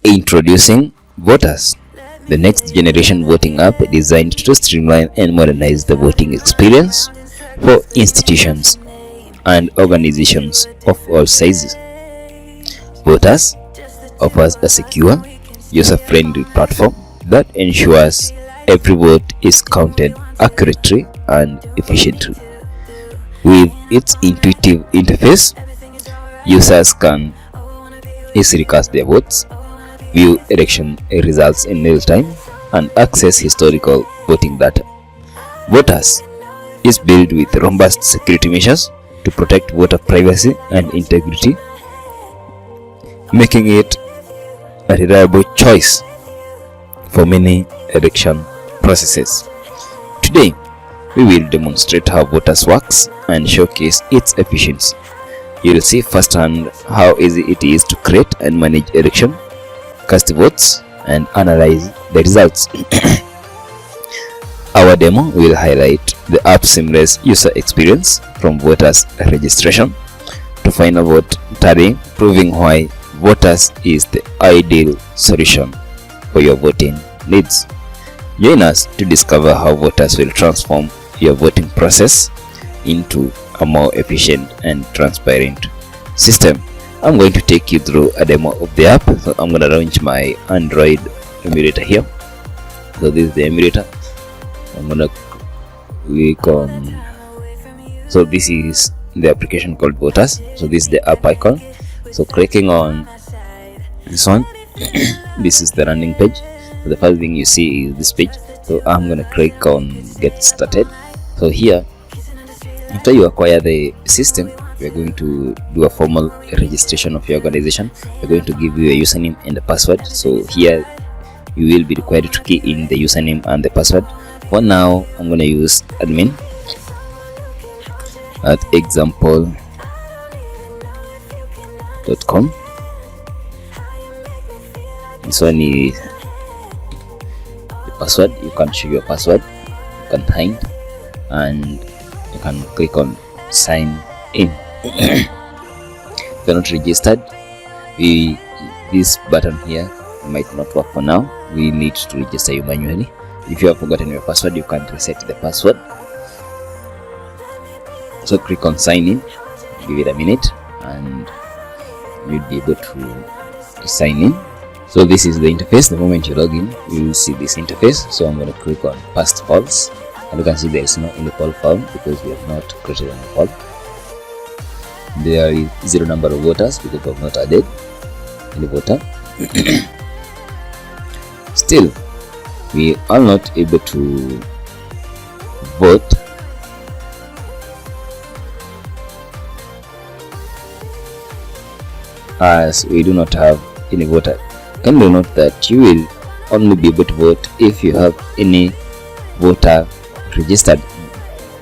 Introducing Votas, the next generation voting app designed to streamline and modernize the voting experience for institutions and organizations of all sizes. Votas offers a secure, user-friendly platform that ensures every vote is counted accurately and efficiently. With its intuitive interface, users can easily cast their votes, view election results in real time, and access historical voting data. Votas is built with robust security measures to protect voter privacy and integrity, making it a reliable choice for many election processes. Today, we will demonstrate how Votas works and showcase its efficiency. You will see firsthand how easy it is to create and manage election, cast votes, and analyze the results. Our demo will highlight the app's seamless user experience from voters registration to final vote tallying, proving why Votas is the ideal solution for your voting needs. Join us to discover how Votas will transform your voting process into a more efficient and transparent system. I'm going to take you through a demo of the app. So I'm going to launch my Android emulator here. So this is the emulator. I'm going to click on, so this is the application called Votas. So this is the app icon. So clicking on this one, this is the landing page. So the first thing you see is this page. So I'm going to click on get started. So here, after you acquire the system, we are going to do a formal registration of your organization. We're going to give you a username and a password. So here you will be required to key in the username and the password. For now, I'm going to use admin at example.com. This one is the password. You can show your password, you can hide, and you can click on sign in. If you're not registered, this button here might not work for now. We need to register you manually. If you have forgotten your password, you can reset the password. So click on sign in, give it a minute, and you'll be able to sign in. So this is the interface. The moment you log in, you will see this interface. So I'm going to click on past polls, and you can see there is no in the poll found because we have not created a poll. There is zero number of voters because we have not added any voter. Still, we are not able to vote as we do not have any voter. Kindly note that you will only be able to vote if you have any voter registered.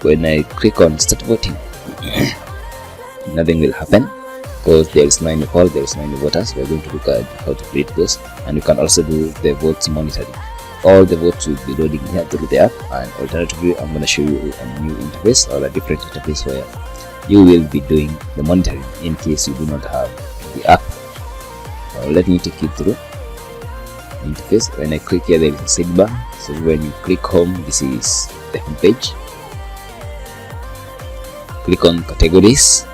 When I click on start voting, nothing will happen because there is no any poll, there is no any voters. We are going to look at how to create those, and you can also do the votes monitoring. All the votes will be loading here through the app, and alternatively I'm going to show you a new interface or a different interface where you will be doing the monitoring in case you do not have the app. Let me take you through the interface. When I click here, there is a sidebar. So when you click home, this is the home page. Click on categories.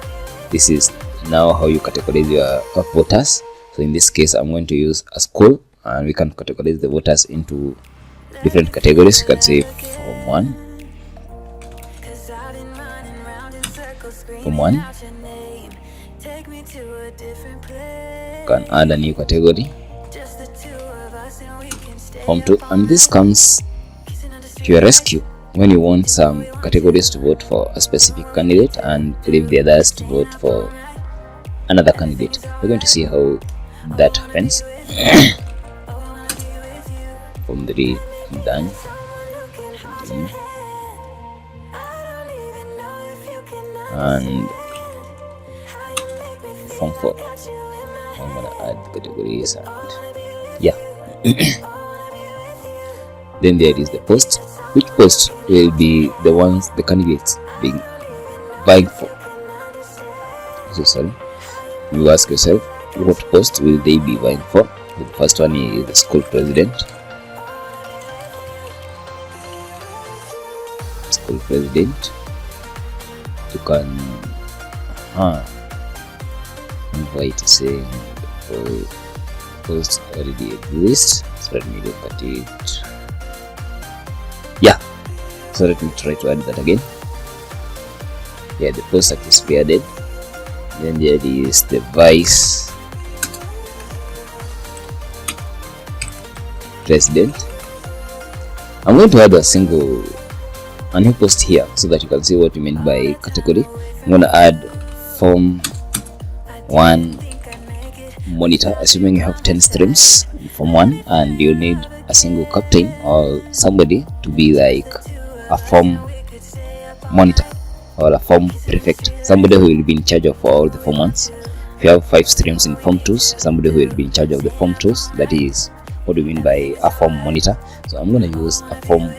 This is now how you categorize your voters. So in this case, I'm going to use a school, and we can categorize the voters into different categories. You can say Form 1, Form 1. You can add a new category, Form 2, and this comes to your rescue when you want some categories to vote for a specific candidate and leave the others to vote for another candidate. We're going to see how that happens. Form 3 done. And Form 4. I'm gonna add categories and yeah. Then there is the post. Which post will be the ones the candidates being vying for? So sorry, you ask yourself, what post will they be vying for? The first one is the school president. School president. You can invite saying post already exists. So let me look at it. Yeah, so let me try to add that again. Yeah, the post successfully added. Then there is the vice president. I'm going to add a new post here so that you can see what we mean by category. I'm going to add form 1 monitor, assuming you have 10 streams in form 1 and you need a single captain or somebody to be like a form monitor or a form prefect, somebody who will be in charge of all the form 1s. If you have 5 streams in form 2s, somebody who will be in charge of the form 2s. That is what we mean by a form monitor. So I'm going to use a form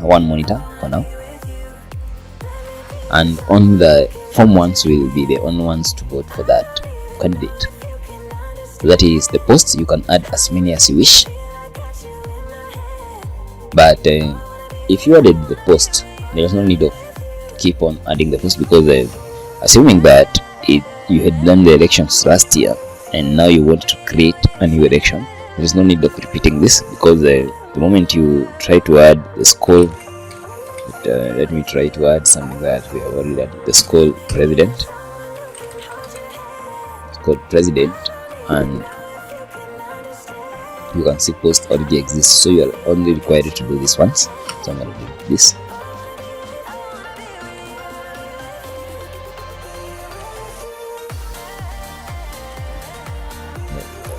1 monitor for now, and on the form 1s will be the only ones to vote for that candidate. So that is the post. You can add as many as you wish, but if you added the post, there is no need of keep on adding the post, because assuming that you had done the elections last year and now you want to create a new election, there is no need of repeating this, because the moment you try to add the school, let me try to add something that we have already added, the school president, and you can see post already exists, so you are only required to do this once. So I'm going to do this.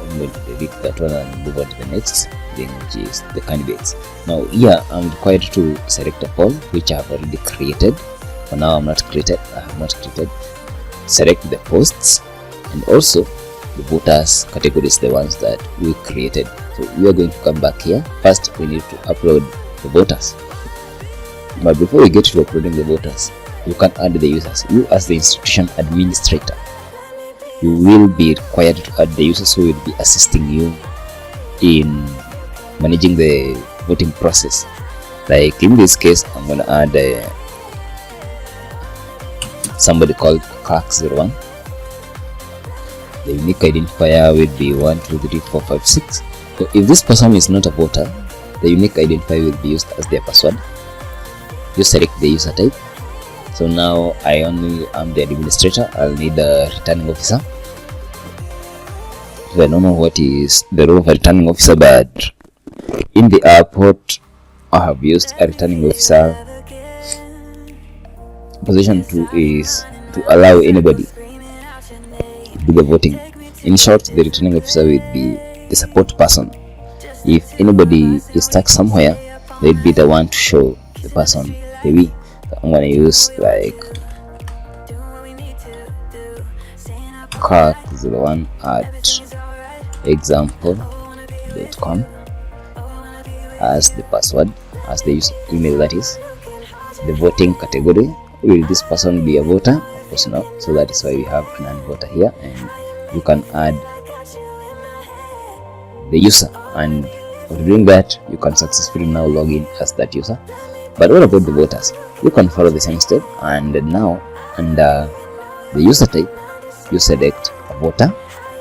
I'm going to delete that one and move on to the next thing, which is the candidates. Now here I'm required to select a poll, which I have already created. For now I have not created. Select the posts, and also the voters categories, the ones that we created. So we are going to come back here. First we need to upload the voters, but before we get to uploading the voters, you can add the users. You as the institution administrator, you will be required to add the users who will be assisting you in managing the voting process. Like in this case, I'm going to add somebody called clerk01. The unique identifier will be 1, 2, 3, 4, 5, 6. So if this person is not a voter, the unique identifier will be used as their password. You select the user type. So now I only am the administrator. I'll need a returning officer. So I don't know what is the role of a returning officer, but in the airport I have used a returning officer. Position 2 is to allow anybody to do the voting. In short, the returning officer will be the support person. If anybody is stuck somewhere, they'll be the one to show the person the way. So I'm going to use like clerk01 at example.com as the password, as the email, that is. The voting category, will this person be a voter? Of course not, so that is why we have a non-voter here, and you can add the user, and for doing that you can successfully now log in as that user. But what about the voters? You can follow the same step, and now under the user type you select a voter,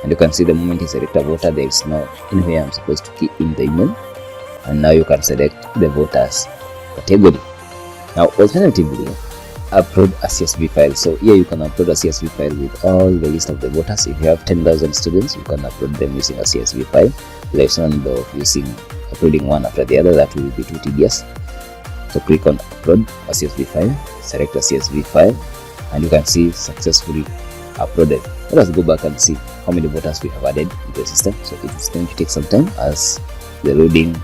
and you can see the moment you select a voter, there is no anywhere I'm supposed to key in the email, and now you can select the voters category. Now alternatively, upload a CSV file. So here you can upload a CSV file with all the list of the voters. If you have 10,000 students, you can upload them using a CSV file. There's no need of uploading one after the other, that will be too tedious. So click on upload a CSV file, select a CSV file, and you can see successfully uploaded. Let us go back and see how many voters we have added into the system. So it is going to take some time as the loading,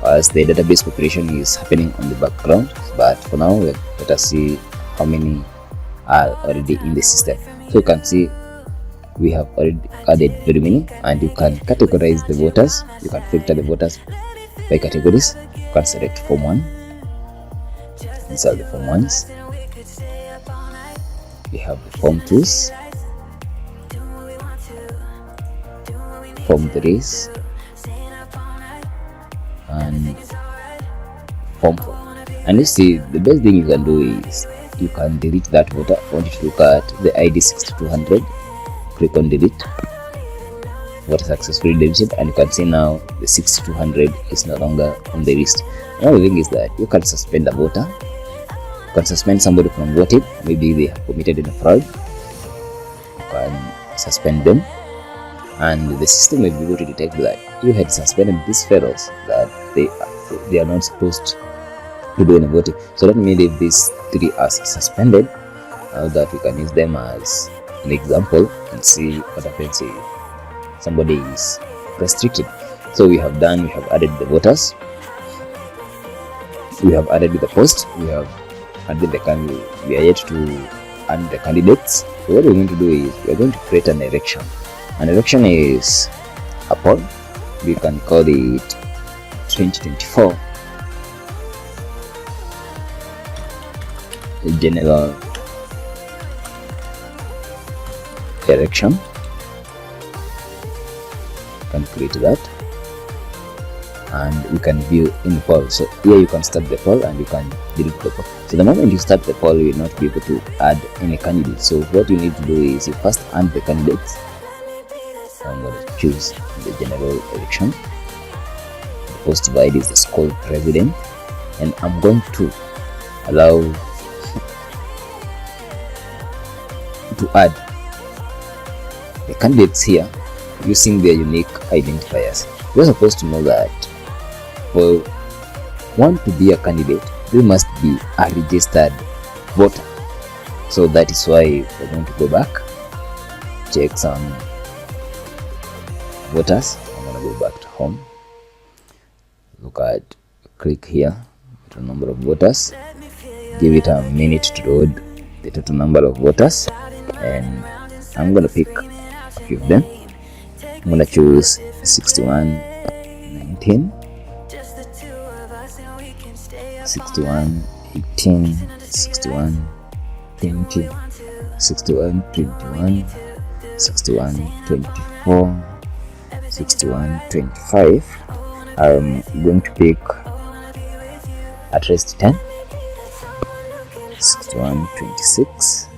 as the database preparation is happening on the background, but for now let us see how many are already in the system. So you can see we have already added very many, and you can categorize the voters. You can filter the voters by categories. You can select form 1. These are the form 1s. We have the form 2s, Form 3s, and Form 4. And you see, the best thing you can do is you can delete that voter. I want you to look at the ID 6200, click on delete. Voter successfully deleted, and you can see now the 6200 is no longer on the list. Another thing is that you can suspend a voter. You can suspend somebody from voting. Maybe they have committed a fraud. You can suspend them, and the system will be able to detect that you had suspended these fellows, that they are not supposed to do any voting. So let me leave these 3 as suspended, that we can use them as an example and see what happens if somebody is restricted. So we have added the voters, we have added the post, we have added the candidate. We are yet to add the candidates. So what we're going to do is we are going to create an election. An election is a poll. We can call it 2024 general election. You can create that, and you can view in poll. So here you can start the poll and you can delete the poll. So the moment you start the poll, you will not be able to add any candidate. So what you need to do is you first add the candidates. I'm going to choose the general election. The post divide is the school president, and I'm going to allow to add the candidates here using their unique identifiers. You're supposed to know that for one to be a candidate, they must be a registered voter. So that is why we're going to go back, check some voters. I'm going to go back to home, look at, click here, total number of voters, give it a minute to load the total number of voters, and I'm going to pick a few of them. I'm going to choose 6119, 6118, 6120, 6121, 6124, 6125. I'm going to pick at least 10, 6126,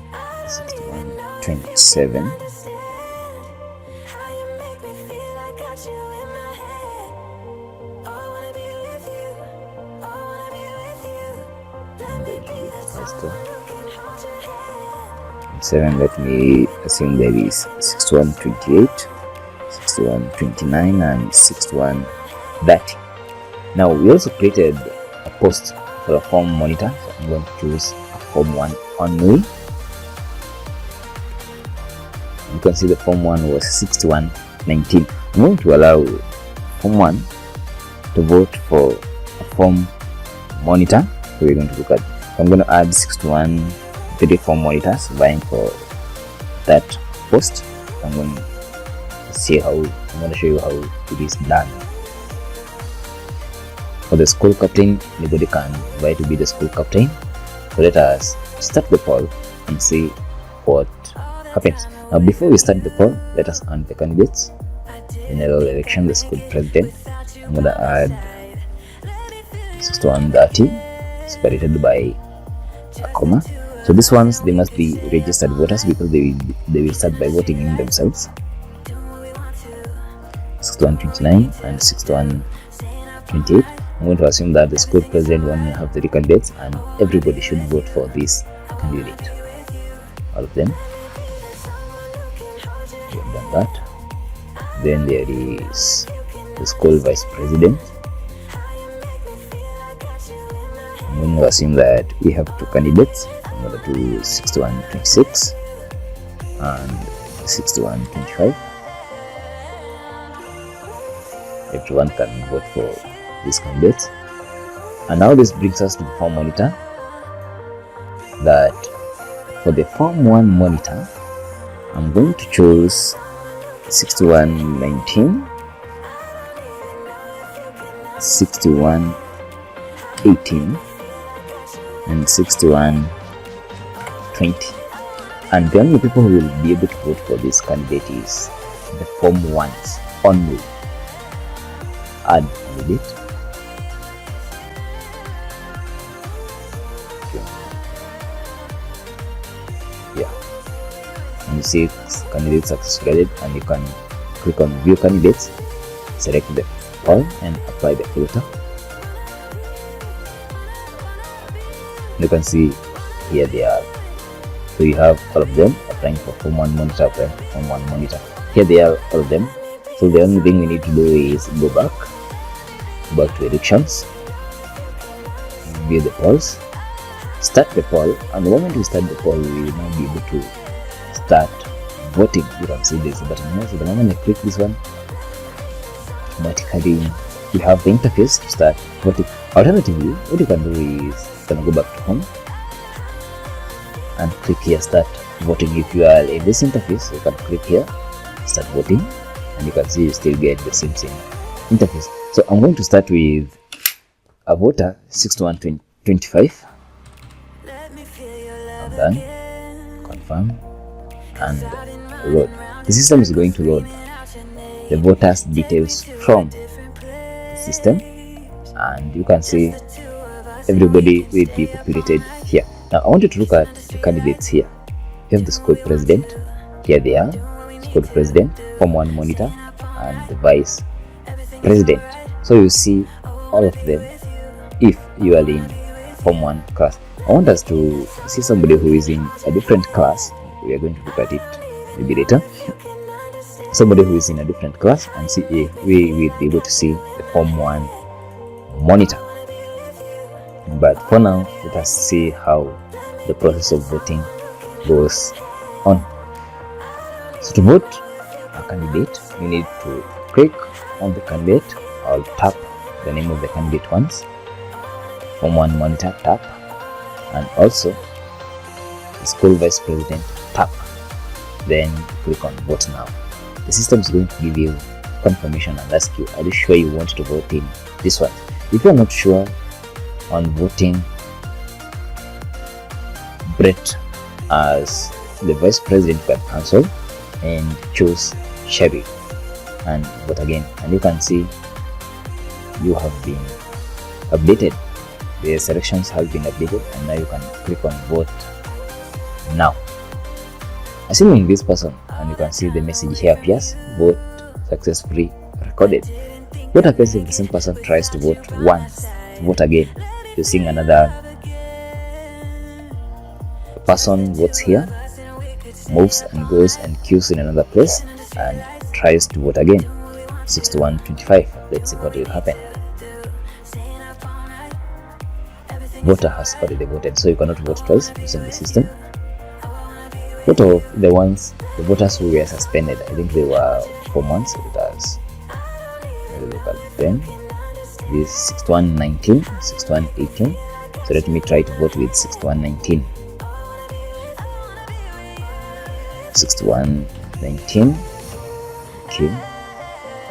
6127, 7. Let me assume there is 6128, 6129, and 6130. Now we also created a post for a form monitor. So I'm going to choose a form 1 only. You can see the form 1 was 6119. I'm going to allow form 1 to vote for a form monitor. So we're going to look at, I'm going to add 6130 form monitors vying for that post. I'm going to show you how it is done. For the school captain, anybody can vie to be the school captain. So let us start the poll and see what happens. Now before we start the poll, let us add the candidates. General election, the school president. I'm going to add 6130 separated by a comma. So these ones, they must be registered voters because they will start by voting in themselves. 6129 and 6128. I'm going to assume that the school president will have 3 candidates and everybody should vote for this candidate. All of them. We have done that. Then there is the school vice president. I'm going to assume that we have 2 candidates. I'm going to do 6126 and 6125. Everyone can vote for these candidates. And now this brings us to the form monitor. That for the form 1 monitor, I'm going to choose 6119, 6118, and 6120. And the only people who will be able to vote for this candidate is the form 1s. only. Add candidate. Yeah, and you see candidate successfully added, and you can click on view candidates, select the all and apply the filter. You can see here they are. So you have all of them applying for Form 1 monitor, applying for Form 1 monitor. Here they are, all of them. So the only thing we need to do is go back to elections, view the polls, start the poll, and the moment we start the poll, we will now be able to start voting. You can see this button here. So the moment I click this one, automatically we have the interface to start voting. Alternatively, what you can do is you can go back to home and click here start voting. If you are in this interface, you can click here start voting, and you can see you still get the same interface. So I'm going to start with a voter 6125. I'm done. Confirm and load. The system is going to load the voters details from the system, and you can see everybody will be populated here. Now I want you to look at the candidates here. You have the school president. Here they are, school president, Form 1 monitor, and the vice president. So you see all of them if you are in Form 1 class. I want us to see somebody who is in a different class. We are going to look at it maybe later. Somebody who is in a different class, and see we will be able to see the Form 1 monitor. But for now, let us see how the process of voting goes on. So to vote a candidate, you need to click on the candidate or tap the name of the candidate once. Form 1 monitor, tap, and also the school vice president, tap. Then click on vote now. The system is going to give you confirmation and ask you, are you sure you want to vote in this one? If you are not sure on voting Brett as the vice president, you can cancel and choose Sherry and vote again, and you can see you have been updated. The selections have been updated, and now you can click on vote now. Assuming this person, and you can see the message here appears, vote successfully recorded. What happens if the same person tries to vote once, vote again? You're seeing another person votes here, moves and goes and queues in another place and tries to vote again. 6125. Let's see what will happen. Voter has already voted, so you cannot vote twice using the system. What of the voters who were suspended? I think they were 4 months. Let's look at them. This 6119, 6118. So let me try to vote with 6119. 6119. Okay.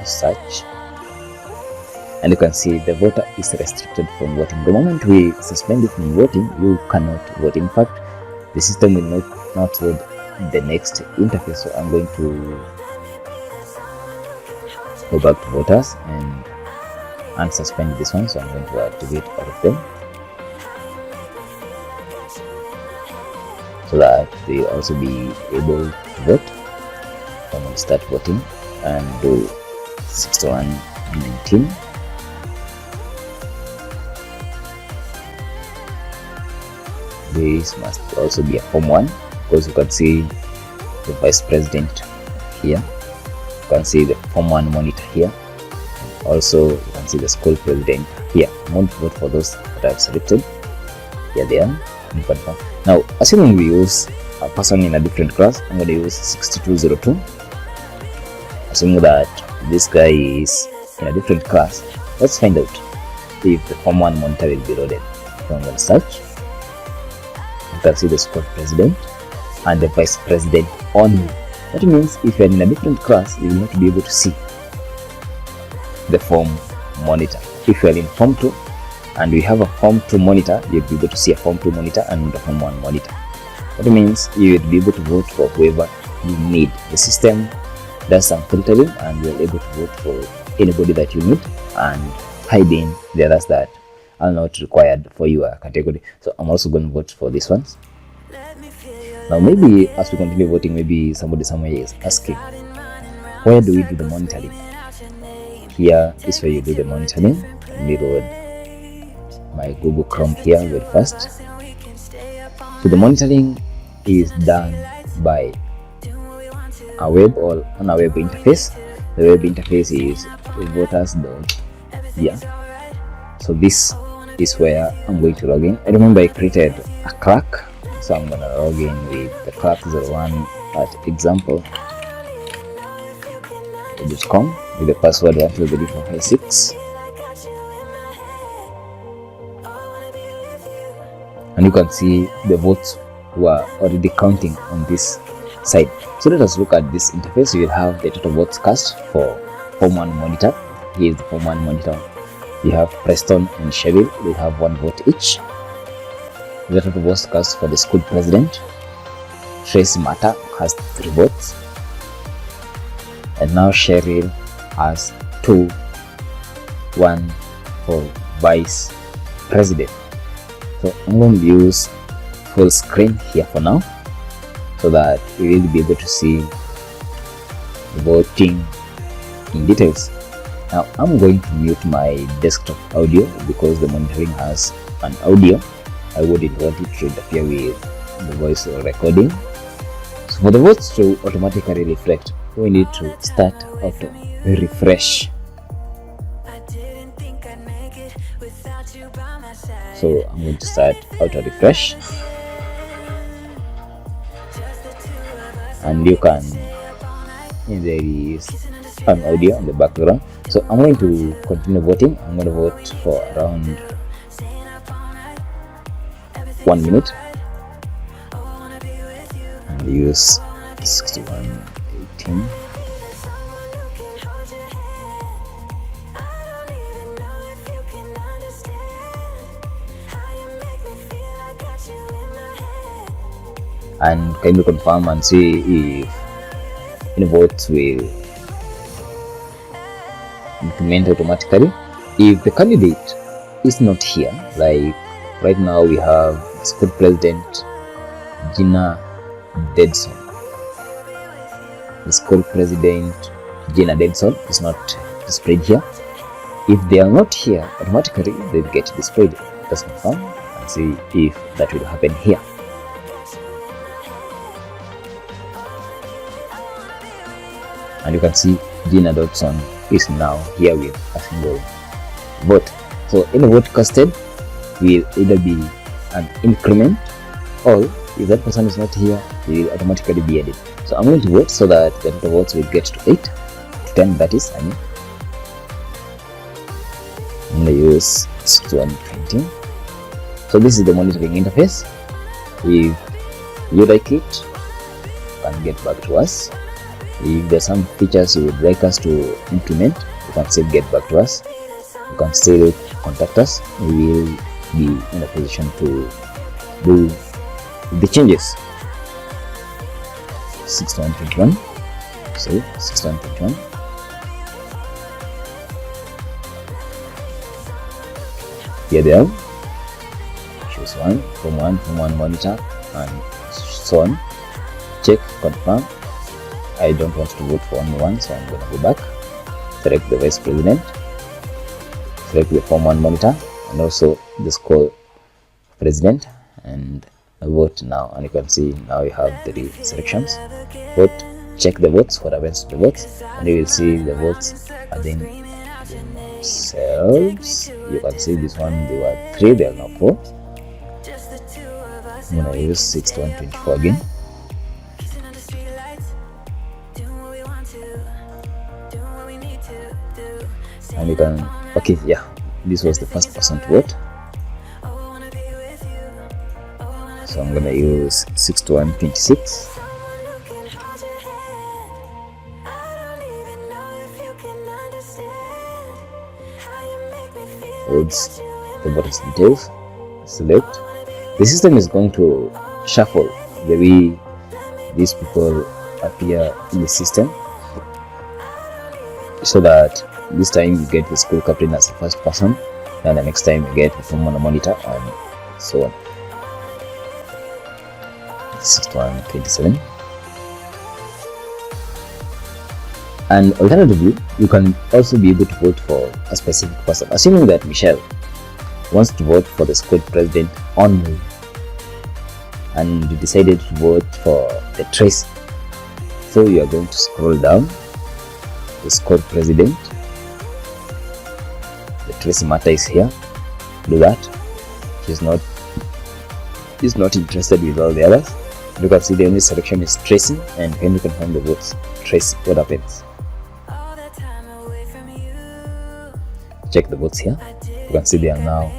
Search. And you can see the voter is restricted from voting. The moment we suspend you from voting, you cannot vote. In fact, the system will not load the next interface. So I'm going to go back to voters and unsuspend this one. So I'm going to activate all of them so that they will also be able to vote. I'm going to start voting and do 6119. This must also be a Form 1, because you can see the vice president here, you can see the Form 1 monitor here, and also you can see the school president here. I'm going to vote for those that I've selected. Here they are. Confirm. Now, assuming we use a person in a different class, I'm going to use 6202. Assuming that this guy is in a different class, let's find out if the Form 1 monitor will be loaded. So I'm going to search. You can see the school president and the vice president only. That means if you are in a different class, you will not be able to see the Form monitor. If you are in Form 2 and we have a Form 2 monitor, you'll be able to see a Form 2 monitor and the Form 1 monitor. That means you will be able to vote for whoever you need. The system does some filtering, and you're able to vote for anybody that you need and hiding the others that are not required for your category. So I'm also going to vote for these ones. Now maybe as we continue voting, maybe somebody somewhere is asking, where do we do the monitoring? Here is where you do the monitoring. Let me load my Google Chrome here very fast. So the monitoring is done by a web or on a web interface. The web interface is Votas. Yeah. So this is where I'm going to log in. I remember I created a clerk, so I'm gonna log in with the clerk01 at example.com with the password 123456. And you can see the votes were already counting on this side. So let us look at this interface. You will have the total votes cast for Form 1 monitor. Here is the Form 1 monitor. You have Preston and Sheville, they have 1 vote each. The total votes cast for the school president. Tracy Mata has 3 votes. And now Cheryl has 2, 1 for vice president. So I'm going to use full screen here for now, so that we will be able to see the voting in details. Now I'm going to mute my desktop audio because the monitoring has an audio. I wouldn't want it to interfere with the voice recording. So for the votes to automatically reflect, we need to start auto refresh. So I'm going to start auto refresh, and you can, there is an audio in the background. So I'm going to continue voting. I'm going to vote for around 1 minute and use 6118. And can you confirm and see if any votes will increment automatically if the candidate is not here. Like right now we have school president Gina Dedson. The school president Gina Dedson is not displayed here. If they are not here, automatically they will get displayed. Let's confirm and see if that will happen here. And you can see Gina Dodson is now here with a single vote. So any vote casted will either be an increment, or if that person is not here, he will automatically be added. So I'm going to vote so that the total votes will get to 8 to 10, that is, I'm going to use 6120. So this is the monitoring interface. If you like it, you can get back to us. If there's some features you would like us to implement, you can still get back to us. You can still contact us. We will be in a position to do the changes. 6121. So 6121. Here they are. Choose one from one monitor and so on. Check, confirm. I don't want to vote for only one, so I'm going to go back. Select the vice president. Select the Form 1 monitor and also the school president, and I vote now. And you can see now you have the selections. Vote, check the votes, what happens to the votes, and you will see the votes adding themselves. You can see this one, there were 3, there are now 4. I'm going to use 6124 again. And you can, okay, yeah, this was the first person to vote, so I'm gonna use 6126. Odds, the voter's details, select. The system is going to shuffle the way these people appear in the system. so that this time you get the school captain as the first person, and the next time you get the form 1 monitor, and so on. 6127. And alternatively, you can also be able to vote for a specific person. Assuming that Michelle wants to vote for the squad president only, and you decided to vote for the Tracy, so you are going to scroll down the squad president. The Tracy Mata is here. Do that. She's not interested with all the others. You can see the only selection is Tracy, and when you confirm the votes, Tracy, what happens? Check the votes here. You can see there are now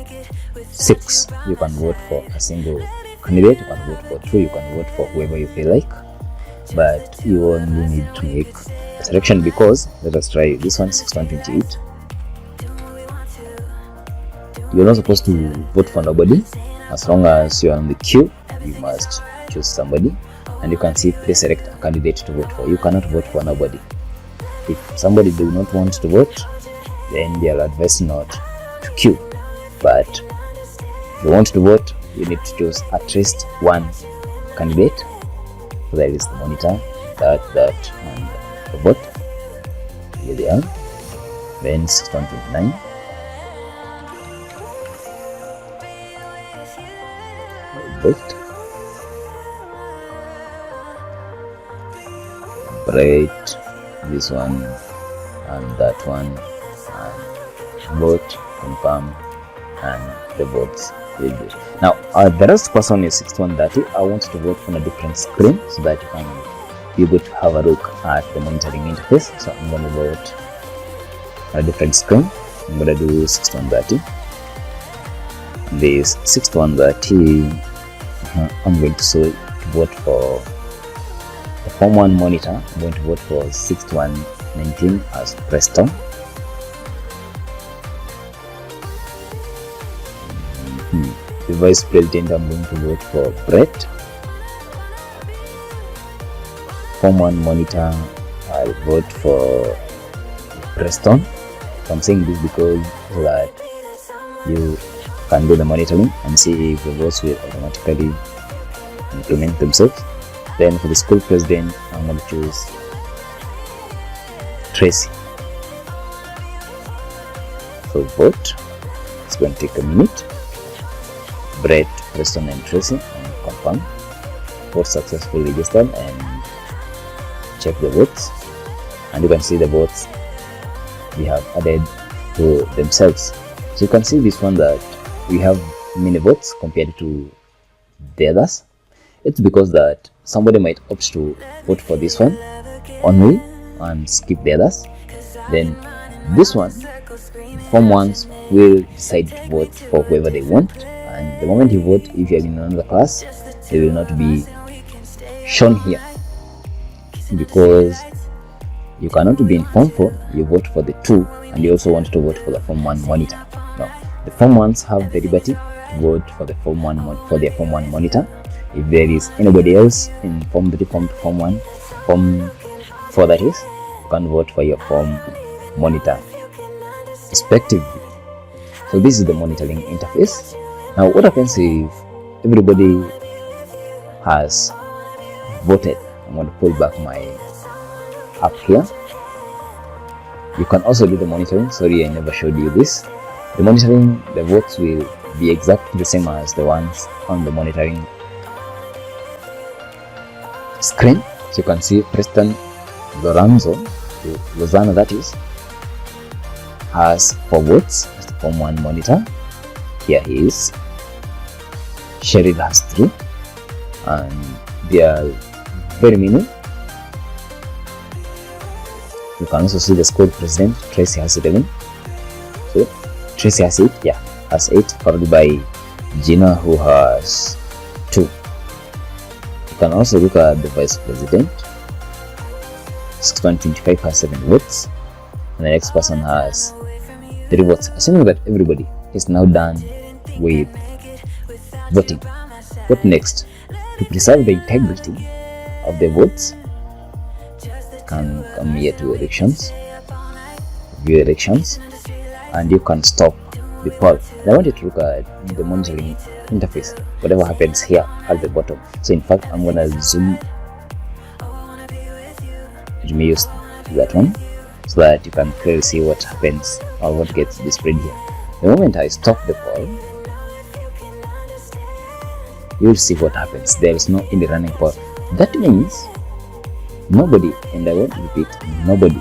6. You can vote for a single candidate, you can vote for 2, you can vote for whoever you feel like, but you only need to make a selection, because let us try this one, 6128. You're not supposed to vote for nobody. As long as you are on the queue, you must choose somebody, and you can see please select a candidate to vote for. You cannot vote for nobody. If somebody do not want to vote, then they are advised not to queue. But if you want to vote, you need to choose at least one candidate. So that is the monitor, that, and the vote. Here they are. Then 6129. Vote. Bright, this one and that one, and vote, confirm, and the votes will be. Now the rest person is 6130. I want to vote on a different screen so that you can be able to have a look at the monitoring interface. So I'm going to vote on a different screen. I'm going to do 6130. This 6130, I'm going to vote for the form 1 monitor. I'm going to vote for 6119 as Preston. The vice president, I'm going to vote for Brett. Form 1 monitor, I'll vote for Preston. I'm saying this because so that you can do the monitoring and see if the votes will automatically implement themselves. Then for the school president, I'm going to choose Tracy. So vote. It's going to take a minute. Brett, Preston, and Tracy, and confirm. Vote successfully registered, and check the votes. And you can see the votes we have added to themselves. So you can see this one that we have many votes compared to the others. It's because that somebody might opt to vote for this one only and skip the others. Then this one, form ones will decide to vote for whoever they want, and the moment you vote, if you are in another class, they will not be shown here because you cannot be in form 4, you vote for the 2, and you also want to vote for the form 1 monitor. Now the form 1s have the liberty to vote for the form 1 for their form 1 monitor. If there is anybody else in form 3, form 2, form 1, form 4 that is, you can vote for your form monitor respectively. So this is the monitoring interface. Now what happens if everybody has voted? I'm going to pull back my app here. You can also do the monitoring. Sorry, I never showed you this. The monitoring, the votes will be exactly the same as the ones on the monitoring screen. So you can see Preston Lozano that is, has 4 votes as the form 1 monitor. Here he is. Cheryl has 3, and they are very many. You can also see the squad president. Tracy has 11. So Tracy has 8. Yeah, has 8, followed by Gina, who has 2. You can also look at the vice president. 6125 has 7 votes, and the next person has 3 votes. Assuming that everybody is now done with voting, what next? To preserve the integrity of the votes, can come here to elections. view elections, and you can stop the poll. And I want you to look at the monitoring interface, whatever happens here at the bottom. So in fact, I'm gonna zoom. Let me use that one so that you can clearly see what happens or what gets displayed here. The moment I stop the poll, you will see what happens. There is no in the running poll. That means nobody, and I won't repeat, nobody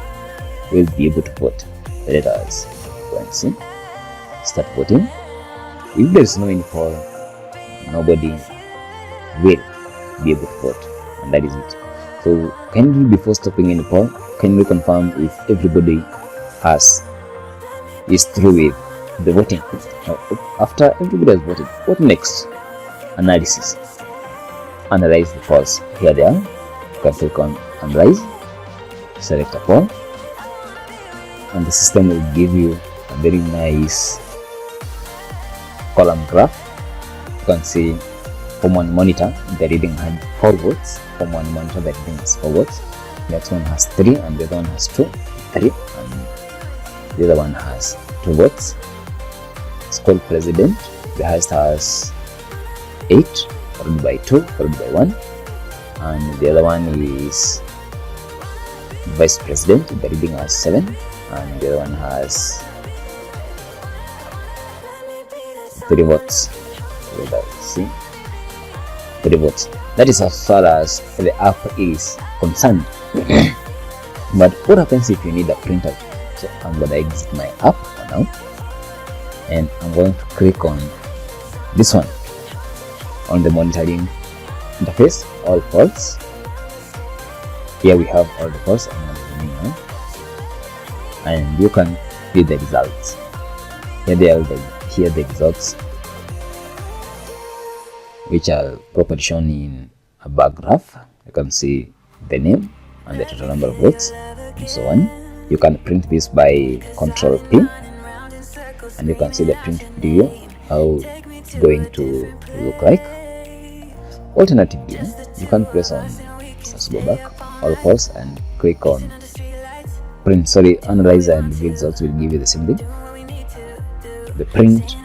will be able to vote. Let us go and see. Start voting. If there is no in poll, nobody will be able to vote, and that is it. So kindly, before stopping any poll, can we confirm if everybody is through with the voting? Now, after everybody has voted, what next? Analysis. Analyze the polls. Here they are. You can click on analyze, select a poll, and the system will give you a very nice column graph. You can see form 1 monitor, the reading had 4 votes. Form 1 monitor, the reading has 4 votes. The next one has 3, and the other one has 2, 3, and the other one has 2 votes. School president, the highest has 8, followed by 2, followed by 1, and the other one is vice president, the reading has 7, and the other one has 3 votes. See, 3 votes. That is as far as the app is concerned. But what happens if you need a printout? So I'm going to exit my app for now, and I'm going to click on this one on the monitoring interface, all polls. Here we have all the polls, and you can see the results. Here they are. Here the results, which are properly shown in a bar graph. You can see the name and the total number of votes, and so on. You can print this by Control P, and you can see the print preview, how it's going to look like. Alternatively, you can press on, let's go back, all polls, and click on print. Analyze, and the results will give you the same thing. The print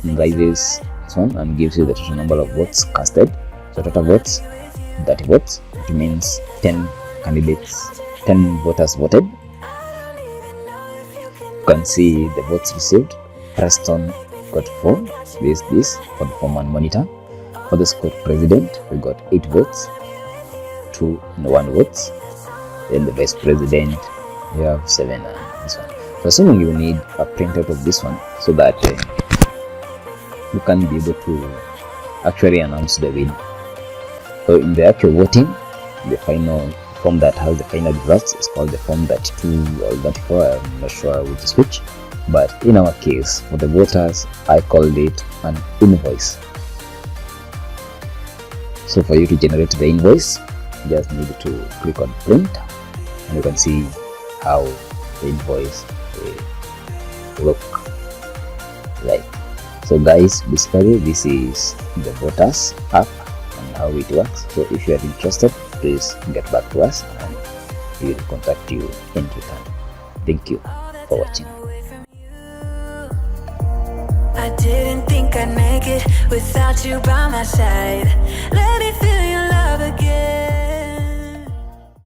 analyzes this one and gives you the total number of votes casted. So total votes, 30 votes, which means 10 candidates, 10 voters voted. You can see the votes received. Preston got 4, this for the form 1 monitor. For the school president, we got 8 votes, 2 and 1 votes. Then the vice president, we have 7, and this one. So assuming you need a printout of this one, so that you can be able to actually announce the win. So in the actual voting, the final form that has the final results is called the form 32 or 34. I'm not sure which is which, but in our case, for the voters, I called it an invoice. So for you to generate the invoice, you just need to click on print, and you can see how the invoice will look like. So guys, basically this is the Votas app and how it works. So if you are interested, please get back to us and we will contact you in return. Thank you for watching. I didn't think I'd make it without you by my side. Let me feel your love again.